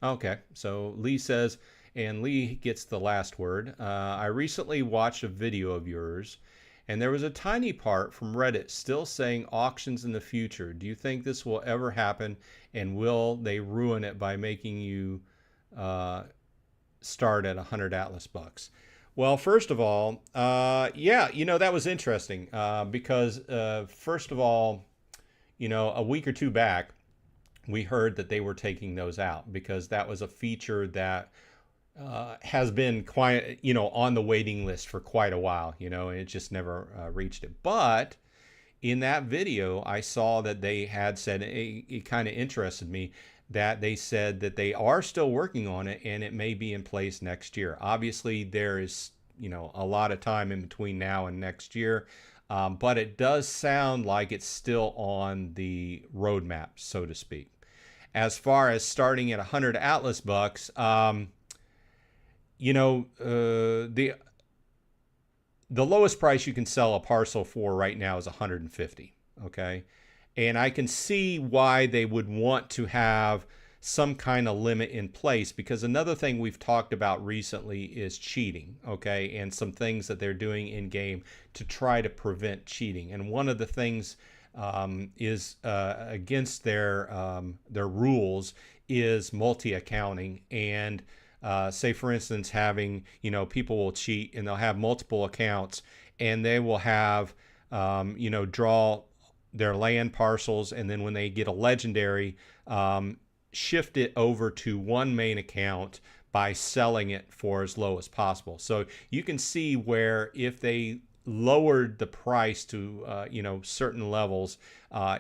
Okay, so Lee says, and Lee gets the last word, I recently watched a video of yours and there was a tiny part from Reddit still saying auctions in the future. Do you think this will ever happen, and will they ruin it by making you start at 100 Atlas bucks? Well, first of all, yeah, that was interesting because first of all, a week or two back, we heard that they were taking those out because that was a feature that has been quite, on the waiting list for quite a while, and it just never reached it. But in that video, I saw that they had said, it kind of interested me, that they said that they are still working on it and it may be in place next year. Obviously, there is, a lot of time in between now and next year, but it does sound like it's still on the roadmap, so to speak. As far as starting at 100 Atlas bucks, the lowest price you can sell a parcel for right now is 150. Okay. And I can see why they would want to have some kind of limit in place, because another thing we've talked about recently is cheating. Okay. And some things that they're doing in game to try to prevent cheating. And one of the things is against their rules is multi-accounting. And say for instance, having, you know, people will cheat and they'll have multiple accounts, and they will have, you know, draw their land parcels, and then when they get a legendary, shift it over to one main account by selling it for as low as possible. So you can see where if they lowered the price to you know, certain levels,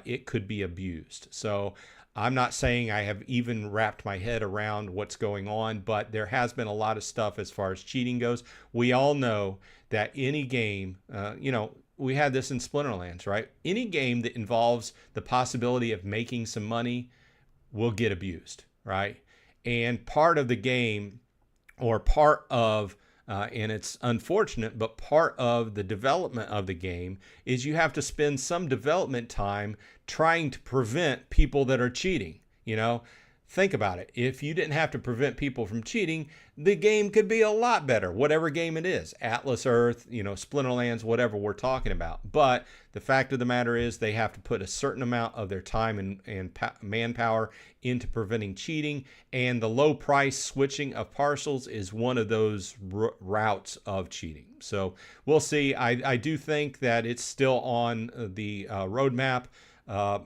it could be abused. So I'm not saying I have even wrapped my head around what's going on, but there has been a lot of stuff as far as cheating goes. We all know that any game, you know, we had this in Splinterlands, right? Any game that involves the possibility of making some money will get abused, right? And part of the game, or part of, and it's unfortunate, but part of the development of the game is you have to spend some development time trying to prevent people that are cheating. You know, think about it. If you didn't have to prevent people from cheating, the game could be a lot better, whatever game it is, Atlas Earth, you know, Splinterlands, whatever we're talking about. But the fact of the matter is they have to put a certain amount of their time and manpower into preventing cheating, and the low price switching of parcels is one of those routes of cheating. So we'll see. I do think that it's still on the roadmap.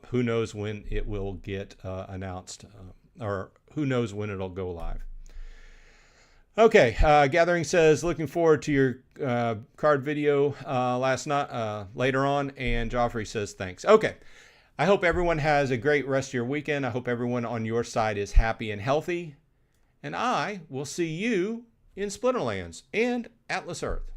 Who knows when it will get announced, or who knows when it'll go live. Okay, Gathering says, looking forward to your card video last night, later on, and Joffrey says, thanks. Okay, I hope everyone has a great rest of your weekend. I hope everyone on your side is happy and healthy, and I will see you in Splinterlands and Atlas Earth.